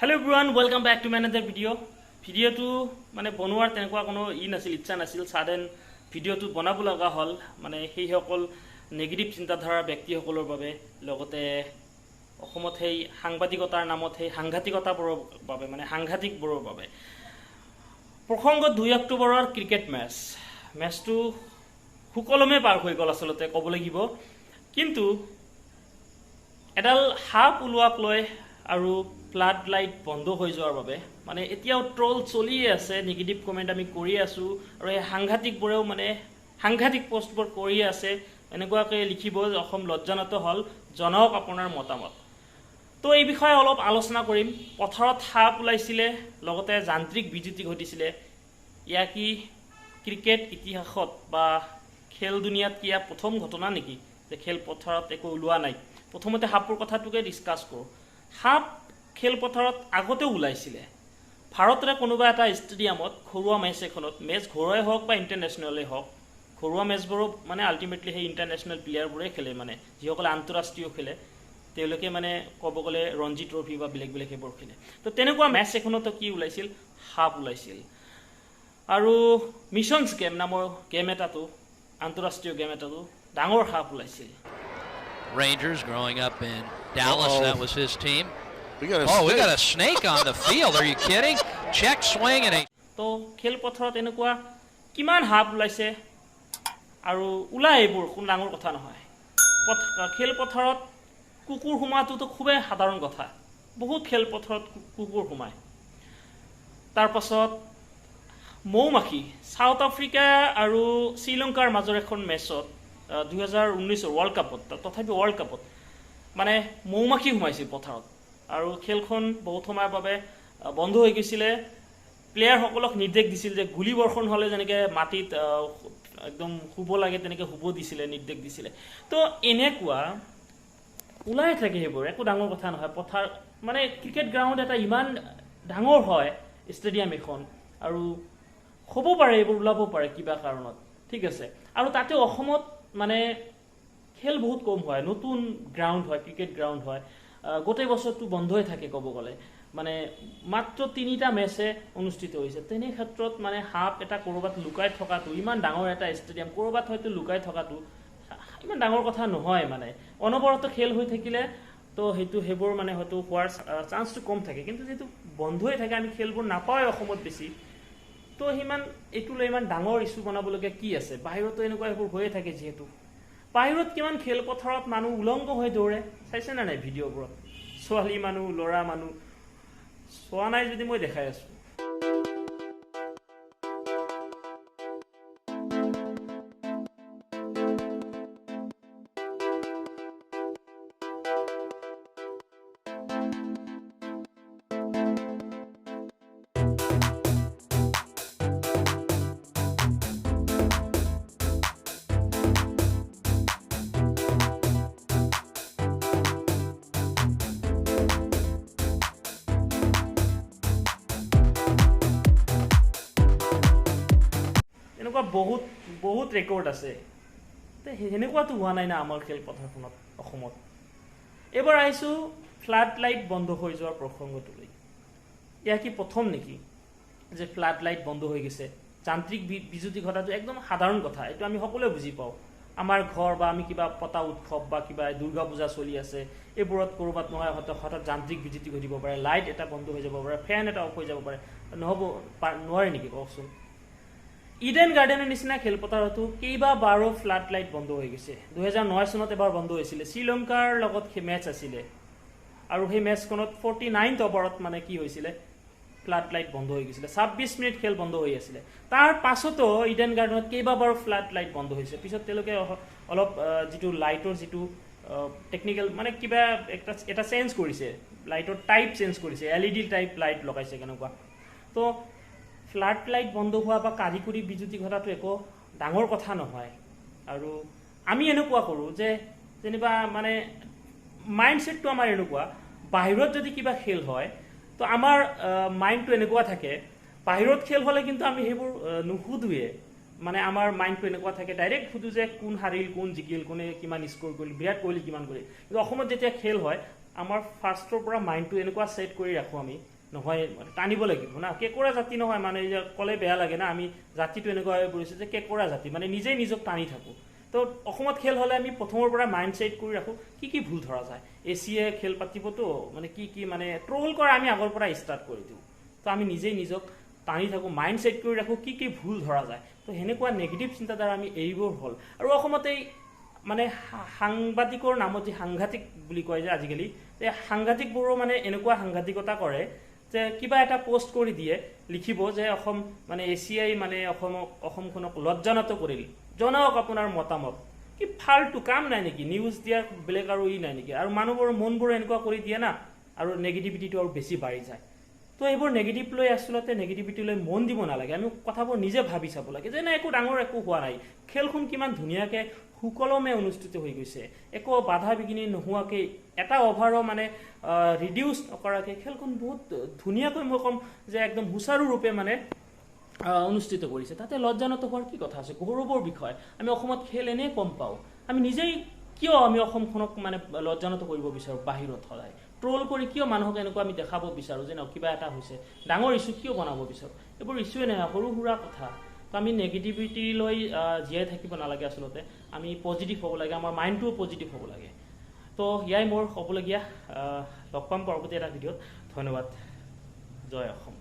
Hello everyone, welcome back to another video. Video to মানে বনোৱাৰ তেনেকুৱা কোনো নাছিল ইচ্ছা নাছিল সাধাৰণ ভিডিওটো বনাব লগা হল মানে সেই সকল নেগেটিভ চিন্তাধাৰা ব্যক্তিসকলৰ বাবে লগতে অসমত সেই সাংবাদিকতাৰ নামত সেই সাংঘাতিকতাবোৰৰ বাবে মানে সাংঘাতিকবোৰৰ বাবে প্ৰসংগ 2 অক্টোবৰৰ ক্ৰিকেট মেচটো সুকলমে পাৰ হৈ গল আসলতে ক'ব লাগিব কিন্তু এডাল হাপ উলোৱাক লৈ আৰু ফ্লাড লাইট বন্ধ হৈ যোৱাৰ বাবে মানে এতিয়াও ট্ৰল চলি আছে নেগেটিভ কমেন্ট আমি কৰি আছো আৰু এই সাংঘাতিকবোৰেও মানে সাংঘাতিক পোষ্টবোৰ কৰি আছে এনেকুৱাকৈ লিখিব অসম লজ্জানত হল জনক আপোনাৰ মতামত তো এই বিষয়ে অলপ আলোচনা কৰিম পথাৰত হাপ উলাইছিলে লগতে যান্ত্ৰিক বিজুতি ঘটিছিলে ইয়া কি ক্ৰিকেট ইতিহাসত বা খেল দুনিয়াত কি প্ৰথম ঘটনা নেকি যে খেল পথাৰত একো উলোৱা নাই প্ৰথমতে হাপৰ কথাটোকে ডিসকাস কৰো হাপ খেল পথাৰত আগতে উলাইছিলে ভাৰতৰে কোনোবা এটা ষ্টেডিয়ামত ঘৰুৱা মেচ এখনত মেচ ঘৰুৱাই হওক বা ইন্টাৰনেশনালে হওক ঘৰুৱা মেচবোৰ মানে আলটিমেটলি হে ইন্টাৰনেশনাল প্লেয়াৰবোৰে খেলে মানে যিসকল আন্তঃৰাষ্ট্ৰীয় খেলে তেওঁলোকে মানে ক'ব গলে ৰঞ্জি ট্ৰফি বা বেলেগ বেলেগ হেবোৰ খেলে তো তেনেকুৱা মেচ এখনত কি উলাইছিল হাপ উলাইছিল আৰু মিছনস গেম নামৰ গেম এটাটো আন্তঃৰাষ্ট্ৰীয় গেম এটাটো ডাঙৰ হাপ উলাইছিল Rangers growing up in Dallas, that was his team. We got a snake on the field. Are you kidding? Check swing and a তো খেল পথাৰত এনেকুৱা কিমান হাপ উলাইছে আৰু উলাই এইবোৰ কোন ডাঙৰ কথা নহয় খেল পথাৰত কুকুৰ হুমাটোতো খুবেই সাধাৰণ কথা বহুত খেল পথাৰত কুকুৰ হুমায় তাৰ পাছত মৌমাখি সাউথ আফ্ৰিকা আৰু শ্ৰীলংকাৰ মাজৰ এখন মেচত 2019 ওয়াৰ্ল্ড কাপত তথাপি ওয়াৰ্ল্ড কাপত মানে মৌমাখি হুমাইছিল পথাৰত আৰু খেলখন বহুত সময়ৰ বাবে বন্ধ হৈ গৈছিল প্লেয়াৰ সকলক নিৰ্দেশ দিছিল যে গুলি বৰ্ষণ হলে যেনেকৈ মাটিত একদম হুব লাগে তেনেকৈ হুব দিছিল নিৰ্দেশ দিছিল তো এনেকুৱা উলাই থাকে হেবোৰ একো ডাঙৰ কথা নহয় পথাৰ মানে ক্ৰিকেট গ্ৰাউণ্ড এটা ইমান ডাঙৰ হয় ষ্টেডিয়াম এখন আৰু হ'ব পাৰে এইবোৰ ওলাব পাৰে কিবা কাৰণত ঠিক আছে আৰু তাতে অসমত মানে খেল বহুত কম হয় নতুন গ্ৰাউণ্ড হয় ক্ৰিকেট গ্ৰাউণ্ড হয় গোটেই বছৰটো বন্ধ হৈ থাকে ক'ব গলে মানে মাত্ৰ 3টা মেচে অনুষ্ঠিত হৈছে তেনে ক্ষেত্ৰত মানে হাপ এটা কৰবাত লুকাই থকাটো ইমান ডাঙৰ এটা ষ্টেডিয়াম কৰবাত হয়তো লুকাই থকাটো ইমান ডাঙৰ কথা নহয় মানে অনবৰত খেল হৈ থাকিলে তো হেবোৰ মানে হয়তো হোৱাৰ চান্সটো কম থাকে কিন্তু যেটো বন্ধ হৈ থাকে আমি খেলবোৰ নাপায় অসমত বেছি তো হিমান এটুলৈ ইমান ডাঙৰ ইস্যু বনাবলগীয়া কি আছে বাহিৰতো এনেকুৱা হেবোৰ হৈয়ে থাকে যেহেতু বাহিৰত কিমান খেল পথাৰত মানুহ উলংগ হৈ দৌৰে চাইছে না নাই ভিডিঅ'বোৰত ছোৱালী মানুহ ল'ৰা মানুহ চোৱা নাই যদি মই দেখাই আছো বহুত ৰেকৰ্ড আছে তে হেনেকুৱাটো হোৱা নাই না আমাৰ খেল পথাৰখনত অসমত এবাৰ আইছো ফ্লাড লাইট বন্ধ হৈ যোৱাৰ প্ৰসংগটোলৈ ইয়া কি প্ৰথম নেকি যে ফ্লাড লাইট বন্ধ হৈ গৈছে যান্ত্ৰিক বিজুতি ঘটাটো একদম সাধাৰণ কথা এটো আমি সকলোৱে বুজি পাওঁ আমাৰ ঘৰ বা আমি কিবা পতা উৎসৱ বা কিবা দুৰ্গা পূজা চলি আছে এইবোৰত কৰবাত নহয় হঠাৎ যান্ত্ৰিক বিজুতি ঘটিব পাৰে লাইট এটা বন্ধ হৈ যাব পাৰে ফেন এটা অফ হৈ যাব পাৰে নহব নোৱাৰে নেকি কওকচোন ইডেন গাৰ্ডেনৰ নিচিনা খেলপথাৰতো কেইবা বাৰো ফ্লাড লাইট বন্ধ হৈ গৈছে 2009 চনত এবাৰ বন্ধ হৈছিল শ্ৰীলংকাৰ লগত মেচ আছিল আৰু সেই মেচখনত 49th ওভাৰত মানে কি হৈছিল ফ্লাড লাইট বন্ধ হৈ গৈছিল 26 মিনিট খেল বন্ধ হৈ আছিল তাৰ পাছতো ইডেন গাৰ্ডেনত কেইবা বাৰো ফ্লাড লাইট বন্ধ হৈছে পিছত তেওঁলোকে অলপ যেটো লাইটৰ যেটো টেকনিক্যাল মানে কিবা এটা চেঞ্জ কৰিছে লাইটৰ টাইপ চেঞ্জ কৰিছে এলইডি টাইপ লাইট লগাইছে কেনেকুৱা তো ফ্লাড লাইট বন্ধ হোৱা বা কাৰিকৰী বিজুতি ঘটাটো একো ডাঙৰ কথা নহয় আৰু আমি এনেকুৱা কৰো যে যেনিবা মানে মাইন্ডসেটটো আমাৰ এনেকুৱা বাহিৰত যদি কিবা খেল হয় তো আমাৰ মাইন্ডটো এনেকুৱা থাকে বাহিৰত খেল হলে কিন্তু আমি হেবোৰ নুহুদুৱে মানে আমাৰ মাইন্ডটো এনেকুৱা থাকে ডাইৰেক্ট খুদু যে কোন হাৰিল কোন জিকিল কোনে কিমান স্কোৰ কৰিল বিৰাট কোহলি কিমান কৰিল কিন্তু অসমত যেতিয়া খেল হয় আমাৰ ফাৰ্ষ্টৰ পৰা মাইন্ডটো এনেকুৱা সেট কৰি ৰাখো আমি নহয় টানিব লাগিব না কেঁকোৰা জাতি নহয় মানে ক'লে বেয়া লাগে না আমি জাতিটো এনেকুৱা হৈ পৰিছে যে কেঁকোৰা জাতি মানে নিজেই নিজক টানি থাকোঁ তো অসমত খেল হ'লে আমি প্ৰথমৰ পৰা মাইণ্ড ছেট কৰি ৰাখোঁ কি ভুল ধৰা যায় এছিয়াই খেল পাতিবতো মানে কি মানে ট্ৰল কৰা আমি আগৰ পৰা ষ্টাৰ্ট কৰি দিওঁ তো আমি নিজেই নিজক টানি থাকোঁ মাইণ্ড ছেট কৰি ৰাখোঁ কি ভুল ধৰা যায় তো সেনেকুৱা নেগেটিভ চিন্তাধাৰা আমি এৰিব হ'ল আৰু অসমত এই মানে সাংবাদিকৰ নামত যি সাংঘাতিক বুলি কয় যে আজিকালি এই সাংঘাতিকবোৰো মানে এনেকুৱা সাংঘাতিকতা কৰে যে কিবা এটা পোষ্ট কৰি দিয়ে লিখিব যে অসম মানে এছিয়াই মানে অসমখনক লজ্জানত কৰিল জনাওক আপোনাৰ মতামত কি ফাল্টু কাম নাই নেকি নিউজ দিয়াৰ বেলেগ আৰু ই নাই নেকি আৰু মানুহবোৰৰ মনবোৰ এনেকুৱা কৰি দিয়ে না আৰু নেগেটিভিটিটো আৰু বেছি বাঢ়ি যায় তো এইবোৰ নেগেটিভ লৈ আচলতে নেগেটিভিটি লৈ মন দিব নালাগে আমি কথাবোৰ নিজে ভাবি চাব লাগে যে না একো ডাঙৰ একো হোৱা নাই খেলখন কিমান ধুনীয়াকৈ সুকলমে অনুষ্ঠিত হৈ গৈছে একো বাধা বিঘিনি নোহোৱাকৈ এটা অভাৰো মানে ৰিডিউচ নকৰাকৈ খেলখন বহুত ধুনীয়াকৈ মই ক'ম যে একদম সুচাৰুৰূপে মানে অনুষ্ঠিত কৰিছে তাতে লজ্জানত হোৱাৰ কি কথা আছে গৌৰৱৰ বিষয় আমি অসমত খেল এনেই কম পাওঁ আমি নিজেই কিয় আমি অসমখনক মানে লজ্জানত কৰিব বিচাৰোঁ বাহিৰত সদায় ট্ৰল কৰি কিয় মানুহক এনেকুৱা আমি দেখাব বিচাৰোঁ যে কিবা এটা হৈছে ডাঙৰ ইছ্যু কিয় বনাব বিচাৰোঁ এইবোৰ ইছ্যুৱে নহয় সৰু সুৰা কথা তো আমি নেগেটিভিটি লৈ জীয়াই থাকিব নালাগে আচলতে আমি পজিটিভ হ'ব লাগে আমাৰ মাইণ্ডটোও পজিটিভ হ'ব লাগে তো ইয়াই মোৰ ক'বলগীয়া লগ পাম পৰৱৰ্তী এটা ভিডিঅ'ত ধন্যবাদ জয় অসম